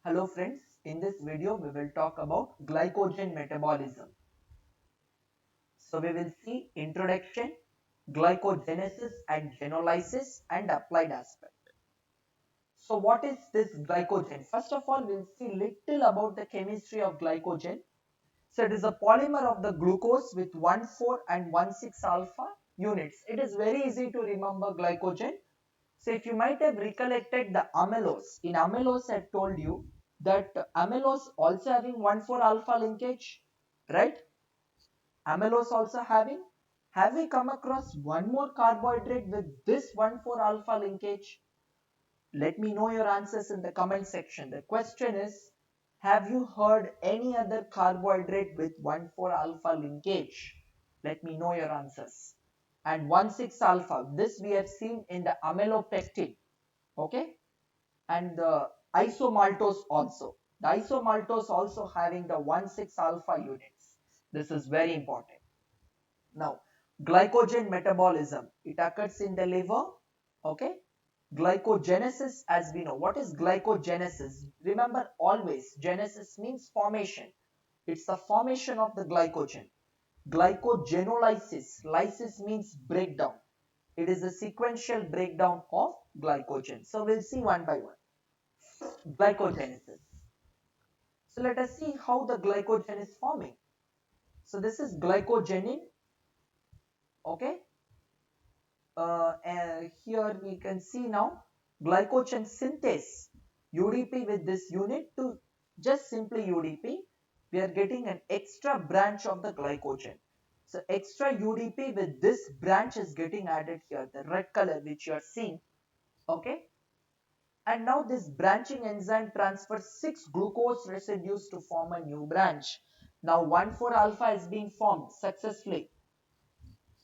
Hello friends, in this video we will talk about glycogen metabolism. So we will see introduction, glycogenesis and genolysis and applied aspect. So what is this glycogen? First of all, we will see little about the chemistry of glycogen. So it is a polymer of the glucose with 1,4 and 1,6 alpha units. It is very easy to remember glycogen. So if you might have recollected the amylose, in amylose I told you that amylose also having 1,4 alpha linkage, right? Amylose also having. Have we come across one more carbohydrate with this 1,4 alpha linkage? Let me know your answers in the comment section. The question is, have you heard any other carbohydrate with 1,4 alpha linkage? Let me know your answers. And 1,6 alpha, this we have seen in the amylopectin, okay? And the isomaltose also. The isomaltose also having the 1,6 alpha units. This is very important. Now, glycogen metabolism, it occurs in the liver, okay? Glycogenesis, as we know. What is glycogenesis? Remember always, genesis means formation. It's the formation of the glycogen. Glycogenolysis, lysis means breakdown. It is a sequential breakdown of glycogen. So we'll see one by one. Glycogenesis. So let us see how the glycogen is forming. So this is glycogenin, okay? And here we can see now glycogen synthase, UDP with this unit to just simply UDP. We are getting an extra branch of the glycogen. So extra UDP with this branch is getting added here, the red color which you are seeing, okay? And now this branching enzyme transfers 6 glucose residues to form a new branch. Now 1,4 alpha is being formed successfully.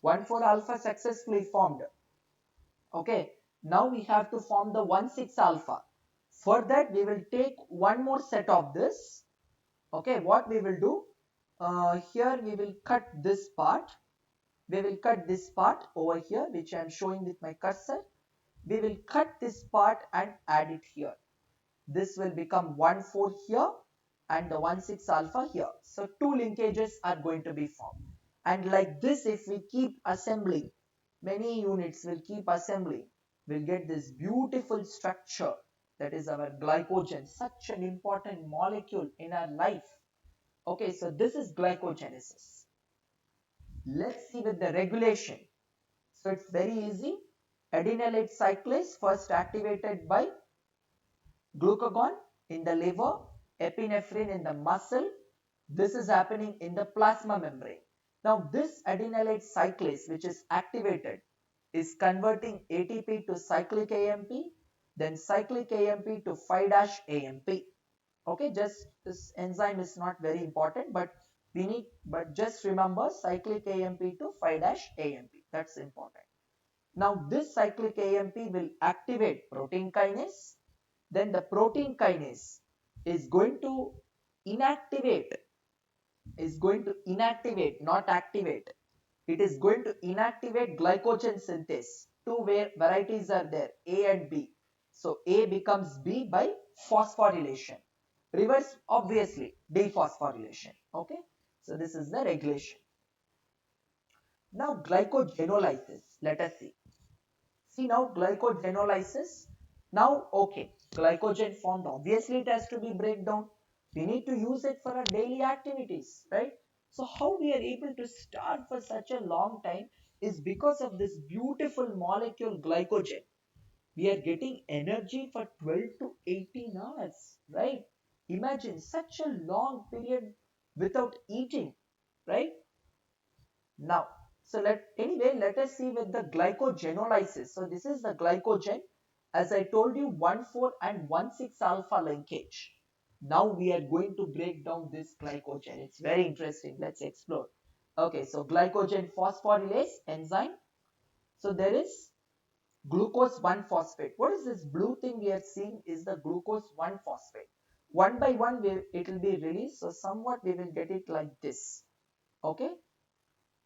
1,4 alpha successfully formed. Okay. Now we have to form the 1,6 alpha. For that we will take one more set of this. Okay. What we will do? Here we will cut this part. We will cut this part over here, which I am showing with my cursor. We will cut this part and add it here. This will become 1,4 here and the 1,6 alpha here. So two linkages are going to be formed. And like this, if we keep assembling, many units will keep assembling, we'll get this beautiful structure, that is our glycogen, such an important molecule in our life. Okay, so this is glycogenesis. Let's see with the regulation. So it's very easy. Adenylate cyclase first activated by glucagon in the liver, epinephrine in the muscle. This is happening in the plasma membrane. Now this adenylate cyclase which is activated is converting ATP to cyclic AMP, then cyclic AMP to 5-AMP. Okay, just this enzyme is not very important, but just remember cyclic AMP to 5-AMP. That's important. Now this cyclic AMP will activate protein kinase. Then the protein kinase is going to inactivate, not activate. It is going to inactivate glycogen synthase. Two varieties are there, A and B. So A becomes B by phosphorylation. Reverse, obviously, dephosphorylation. Okay. So this is the regulation. Now glycogenolysis. Let us see. See now glycogenolysis. Now, okay, glycogen formed, obviously it has to be breakdown. We need to use it for our daily activities, right? So how we are able to start for such a long time is because of this beautiful molecule glycogen. We are getting energy for 12 to 18 hours, right? Imagine such a long period without eating, right? Now, so let us see with the glycogenolysis. So this is the glycogen. As I told you, 1,4 and 1,6 alpha linkage. Now we are going to break down this glycogen. It's very interesting. Let's explore. Okay, so glycogen phosphorylase enzyme. So there is glucose 1-phosphate. What is this blue thing we are seeing is the glucose 1-phosphate. One by one it will be released. So somewhat we will get it like this. Okay.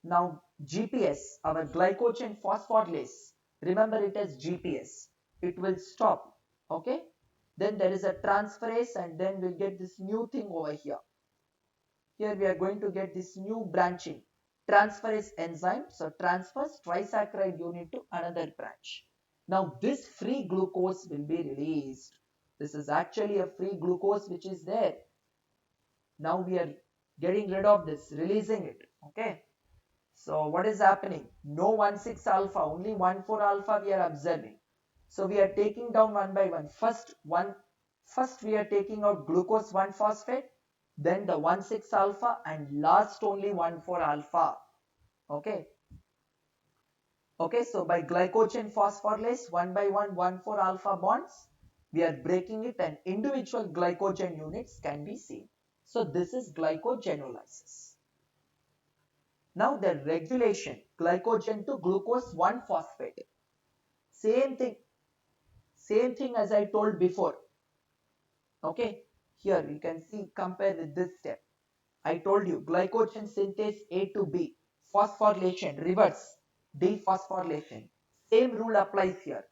Now GPS, our glycogen phosphorylase, remember it as GPS. It will stop. Okay. Then there is a transferase, and then we'll get this new thing over here. Here we are going to get this new branching. Transferase enzyme, so transfers trisaccharide unit to another branch. Now this free glucose will be released. This is actually a free glucose which is there. Now we are getting rid of this, releasing it. Okay. So what is happening? No 1,6 alpha, only 1,4 alpha we are observing. So we are taking down one by one. First we are taking out glucose 1-phosphate, then the 1,6 alpha, and last only 1,4 alpha. Okay. Okay, so by glycogen phosphorylase, one by one 1,4 alpha bonds, we are breaking it and individual glycogen units can be seen. So this is glycogenolysis. Now the regulation, glycogen to glucose 1-phosphate. Same thing as I told before. Okay, here you can see, compare with this step. I told you glycogen synthase A to B, phosphorylation, reverse, dephosphorylation. Same rule applies here.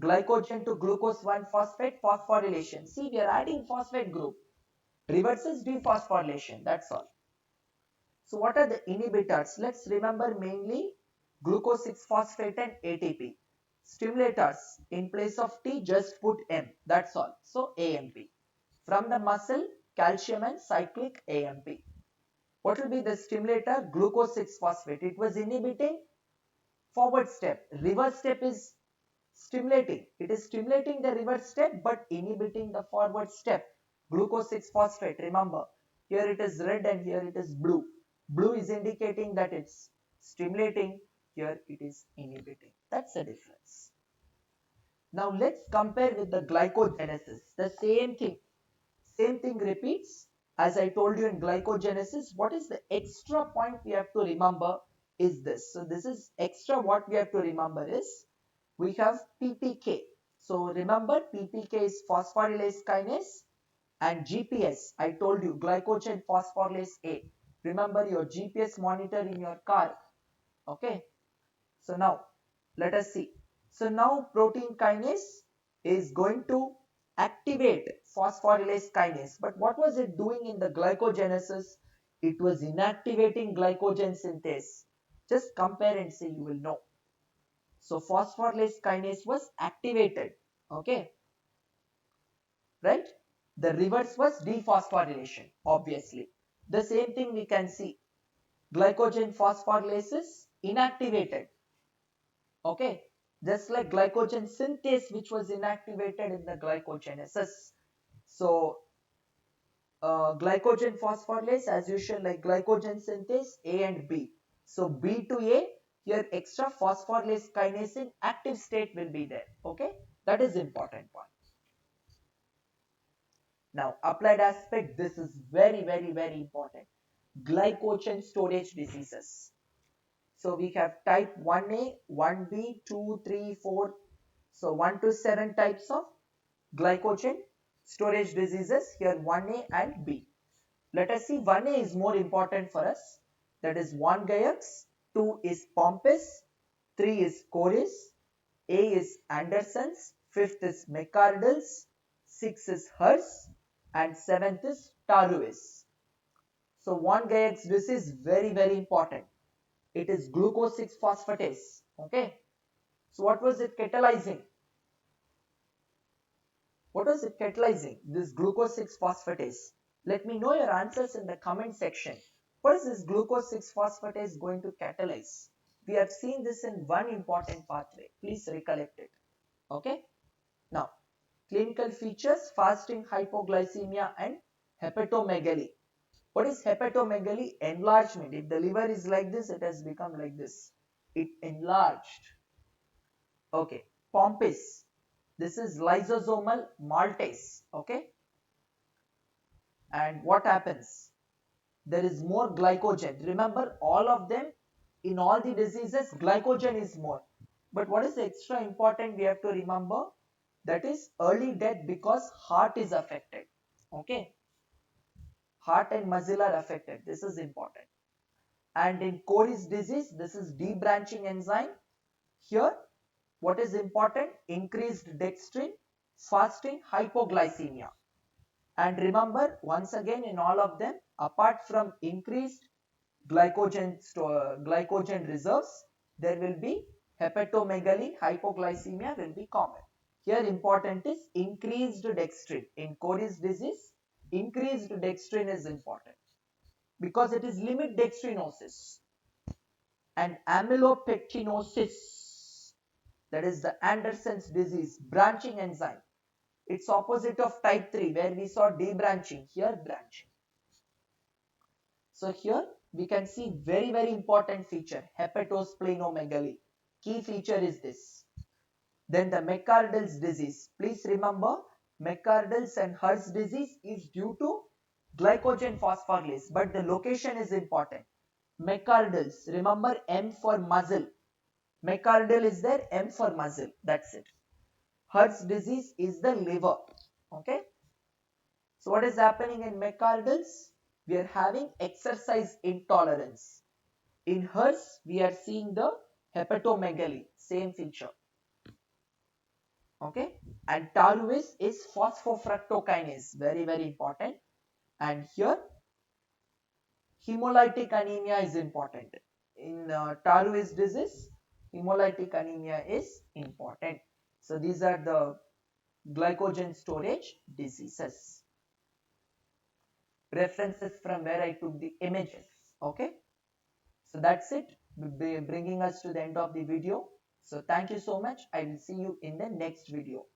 Glycogen to glucose 1-phosphate, phosphorylation. See, we are adding phosphate group. Reverses dephosphorylation, that's all. So what are the inhibitors? Let's remember mainly glucose 6-phosphate and ATP. Stimulators, in place of T, just put M. That's all. So AMP. From the muscle, calcium and cyclic AMP. What will be the stimulator? Glucose 6-phosphate. It was inhibiting forward step. Reverse step is stimulating. It is stimulating the reverse step but inhibiting the forward step. Glucose 6-phosphate. Remember, here it is red and here it is blue. Blue is indicating that it's stimulating. Here it is inhibiting. That's the difference. Now let's compare with the glycogenesis. The same thing repeats. As I told you in glycogenesis, what is the extra point we have to remember is this. So this is extra, what we have to remember is we have PPK. So remember, PPK is phosphorylase kinase, and GPS, I told you, glycogen phosphorylase A. Remember your GPS monitor in your car. Okay. So now let us see. So now protein kinase is going to activate phosphorylase kinase. But what was it doing in the glycogenesis? It was inactivating glycogen synthase. Just compare and see, you will know. So phosphorylase kinase was activated. Okay. Right? The reverse was dephosphorylation, obviously. The same thing we can see. Glycogen phosphorylase is inactivated. Okay, just like glycogen synthase, which was inactivated in the glycogenesis. So glycogen phosphorylase, as usual, like glycogen synthase, A and B. So B to A, here extra phosphorylase kinase in active state will be there. Okay, that is important point. Now applied aspect, this is very important. Glycogen storage diseases. So we have type 1A, 1B, 2, 3, 4. So 1 to 7 types of glycogen storage diseases. Here 1A and B. Let us see, 1A is more important for us. That is 1 Gaiax, 2 is Pompis, 3 is Coris, A is Anderson's, 5th is McArdle's, 6th is Hers, and 7th is Taruis. So 1 Gaiax, this is very important. It is glucose 6-phosphatase. Okay. So what was it catalyzing? What was it catalyzing? This glucose 6-phosphatase. Let me know your answers in the comment section. What is this glucose 6-phosphatase going to catalyze? We have seen this in one important pathway. Please recollect it. Okay. Now, clinical features: fasting hypoglycemia and hepatomegaly. What is hepatomegaly? Enlargement. If the liver is like this, it has become like this. It enlarged. Okay. Pompis. This is lysosomal maltase. Okay. And what happens? There is more glycogen. Remember, all of them, in all the diseases, glycogen is more. But what is extra important we have to remember? That is early death because heart is affected. Okay. Heart and muscle are affected. This is important. And in Coris disease, this is debranching enzyme. Here, what is important? Increased dextrin, fasting hypoglycemia. And remember, once again, in all of them, apart from increased glycogen reserves, there will be hepatomegaly, hypoglycemia will be common. Here important is increased dextrin. In Cody's disease, increased dextrin is important because it is limit dextrinosis. And amylopectinosis, that is the Anderson's disease, branching enzyme. It's opposite of type 3 where we saw debranching, here branching. So here we can see very important feature, hepatosplenomegaly. Key feature is this. Then the McArdle's disease. Please remember, McArdle's and Hurst's disease is due to glycogen phosphorylase, but the location is important. McArdle's, remember M for muzzle. McArdle is there, M for muzzle, that's it. Hurst's disease is the liver, okay. So what is happening in McArdle's? We are having exercise intolerance. In Hurst's, we are seeing the hepatomegaly, same feature. Okay, and Tarvis is phosphofructokinase, very important. And here hemolytic anemia is important. In Tarvis disease, hemolytic anemia is important. So these are the glycogen storage diseases. References from where I took the images. Okay, so that's it, bringing us to the end of the video. So thank you so much. I will see you in the next video.